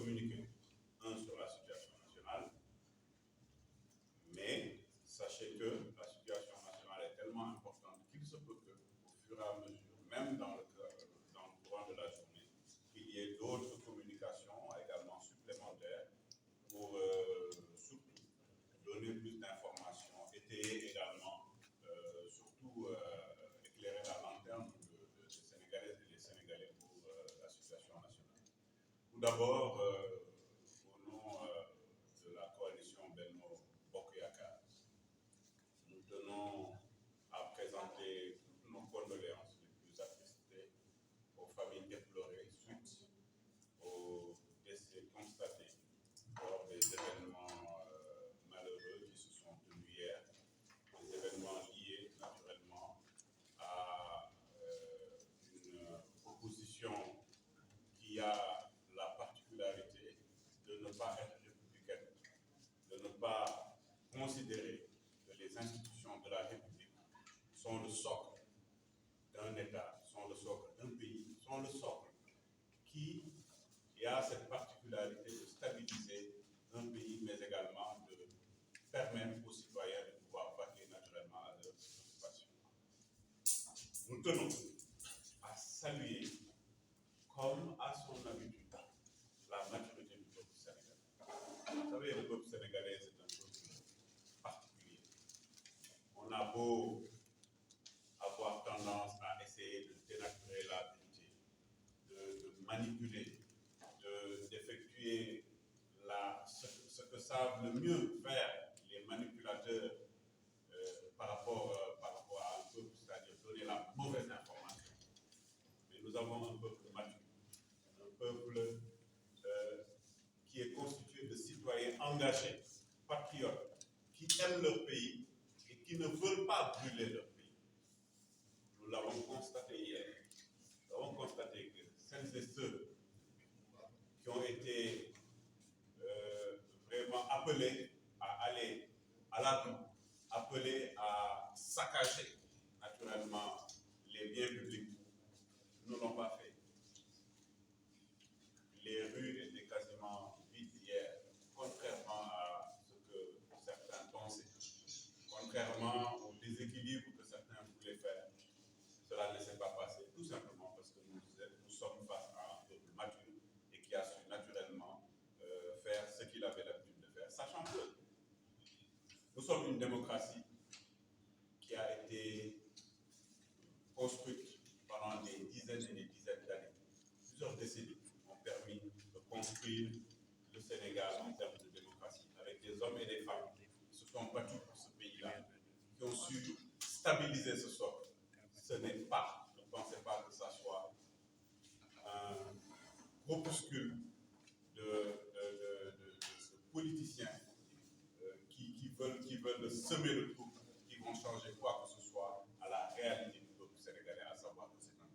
communiqués, un sur la situation nationale, mais sachez que la situation nationale est tellement importante qu'il se peut que, au fur et à mesure, même dans le courant de la journée, qu'il y ait d'autres communications également supplémentaires pour surtout donner plus d'informations, étayer également, surtout éclairer la lanterne des Sénégalaises et des Sénégalais pour la situation nationale. Tout d'abord, au nom de la coalition Benno Bokk Yakaar, nous tenons à présenter toutes nos condoléances les plus attristées aux familles déplorées suite aux décès constatés lors des événements malheureux qui se sont tenus hier, des événements liés naturellement à une opposition qui a la particularité de ne pas être républicaine, de ne pas considérer que les institutions de la République sont le socle d'un État, sont le socle d'un pays, sont le socle qui a cette particularité de stabiliser un pays, mais également de permettre aux citoyens de pouvoir vaquer naturellement à leurs préoccupations. Nous tenons à saluer, comme à son habitude, la maturité du peuple sénégalais. Vous savez, le peuple sénégalais, c'est un peuple particulier. On a beau avoir tendance à essayer de dénaturer la vérité, de manipuler, d'effectuer ce que savent le mieux faire les manipulateurs par rapport à un peuple, c'est-à-dire donner la mauvaise information. Mais nous avons un peuple mature, un peuple qui est constitué de citoyens engagés, patriotes, qui aiment leur pays et qui ne veulent pas brûler leur pays. Nous l'avons constaté hier. Nous avons constaté que celles et ceux qui ont été vraiment appelés à aller à la rue, appelés à saccager naturellement les biens publics, ne l'ont pas fait. Les rues étaient quasiment vides hier, contrairement à ce que certains pensaient, contrairement au déséquilibre que certains voulaient faire. Cela ne s'est pas passé, tout simplement parce que nous sommes face à un peuple mature et qui a su naturellement faire ce qu'il avait l'habitude de faire, sachant que nous sommes une démocratie qui a été construite pendant des dizaines et des dizaines d'années. Plusieurs décennies ont permis de construire le Sénégal en termes de démocratie, avec des hommes et des femmes qui se sont battus pour ce pays-là, qui ont su stabiliser ce socle. Ce n'est pas, ne pensez pas que ça soit un groupuscule de politiciens qui veulent semer le trouble, qui vont changer quoi que ce soit à la réalité du peuple sénégalais, à savoir que c'est un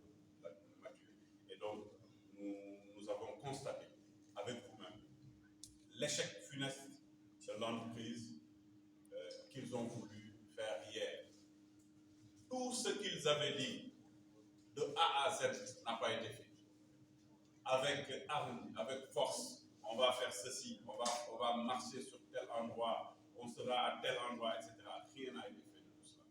peuple mature. Et donc, nous avons constaté avec vous-même l'échec funeste de l'entreprise qu'ils ont voulu faire hier. Tout ce qu'ils avaient dit de A à Z n'a pas été fait. Avec armes, avec force, on va faire ceci, on va marcher sur tel endroit, on sera à tel endroit, etc. Rien n'a été fait de tout cela.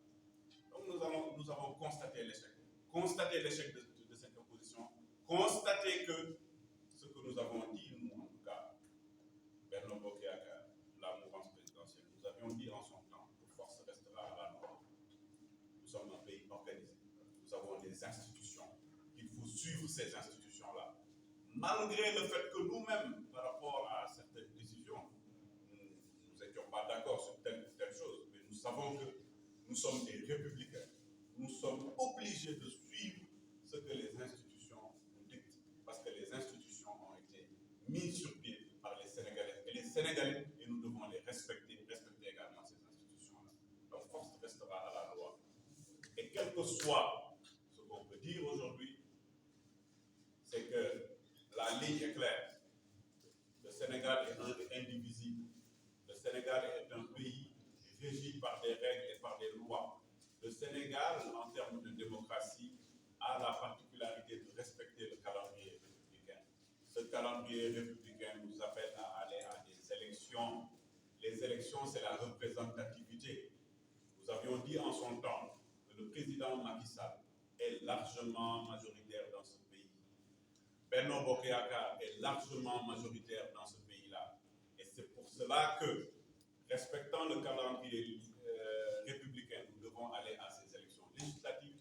Donc nous avons constaté l'échec. Constaté l'échec de cette opposition, constaté que ce que nous avons dit, nous en tout cas, Benno Bokk Yakaar, la mouvance présidentielle, nous avions dit en son temps que force restera à la loi. Nous sommes un pays organisé. Nous avons des institutions. Il faut suivre ces institutions-là. Malgré le fait que nous-mêmes, par rapport à certaines décisions, nous n'étions pas d'accord sur telle ou telle chose, mais nous savons que nous sommes des républicains. Nous sommes obligés de suivre ce que les institutions nous dictent, parce que les institutions ont été mises sur pied par les Sénégalais et les Sénégalais, et nous devons les respecter également ces institutions-là. Donc, force restera à la loi. Et quel que soit ce qu'on peut dire aujourd'hui, c'est que la ligne est claire. Le Sénégal est indivisible. Le Sénégal est un pays régi par des règles et par des lois. Le Sénégal, en termes de démocratie, a la particularité de respecter le calendrier républicain. Ce calendrier républicain nous les élections, c'est la représentativité. Nous avions dit en son temps que le président Macky Sall est largement majoritaire dans ce pays. Benno Bokk Yakaar est largement majoritaire dans ce pays-là. Et c'est pour cela que, respectant le calendrier républicain, nous devons aller à ces élections législatives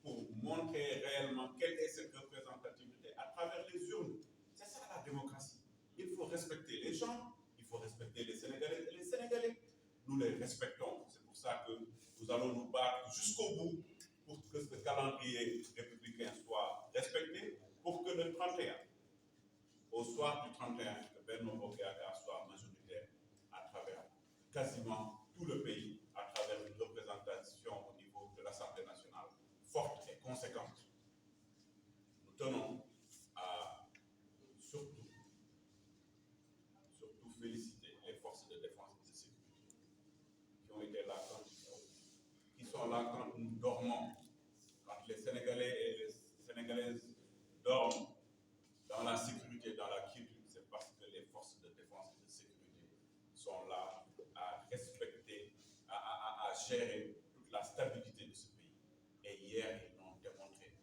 pour montrer réellement quelle est cette représentativité à travers les urnes. C'est ça la démocratie. Il faut respecter les gens, il faut respecter les Sénégalais et les Sénégalais. Nous les respectons. C'est pour ça que nous allons nous battre jusqu'au bout pour que ce calendrier républicain soit respecté, pour que le 31, au soir du 31, que Benno Bokk Yakaar soit majoritaire à travers quasiment tout le pays, à travers une représentation au niveau de l'Assemblée nationale forte et conséquente. Nous tenons à surtout féliciter les forces de défense et de sécurité qui ont été là qui sont là quand nous dormons, quand les Sénégalais et les Sénégalaises dorment dans la sécurité, dans la quiétude. C'est parce que les forces de défense et de sécurité sont là à respecter, à gérer toute la stabilité de ce pays. Et hier, ils l'ont démontré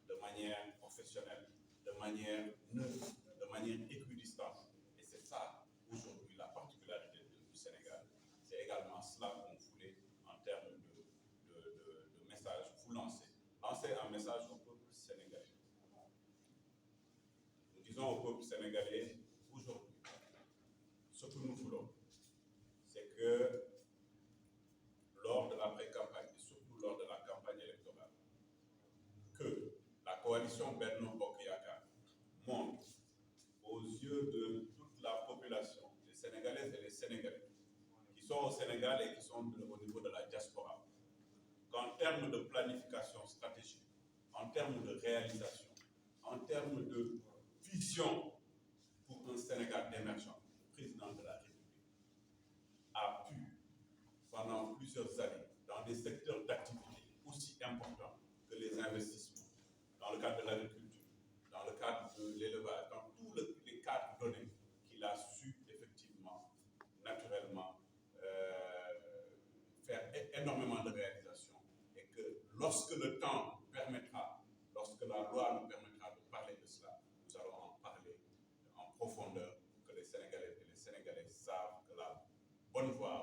de manière professionnelle, de manière neutre, de manière équidistante. Et c'est ça, aujourd'hui, la particularité du Sénégal. C'est également cela qu'on voulait, en termes de message, vous lancer. Lancer un message au peuple sénégalais. Nous disons au peuple sénégalais, aujourd'hui, ce que nous voulons, c'est que lors de la pré-campagne, et surtout lors de la campagne électorale, que la coalition Benno Bokk Yakaar montre aux yeux de toute la population, les Sénégalaises et les Sénégalais, qui sont au Sénégal et qui sont au niveau de la diaspora, qu'en termes de planification stratégique, en termes de réalisation, en termes de vision pour un Sénégal émergent, le président de la République a pu, pendant plusieurs années, dans des secteurs d'activité aussi importants que les investissements, dans le cadre de l'agriculture, dans le cadre de l'élevage, dans tous les cadres donnés, qu'il a su effectivement, naturellement, faire énormément de réalisations, et que lorsque le temps permettra, lorsque la loi nous permettra de parler de cela, nous allons en parler en profondeur pour que les Sénégalais et les Sénégalais savent que la bonne voie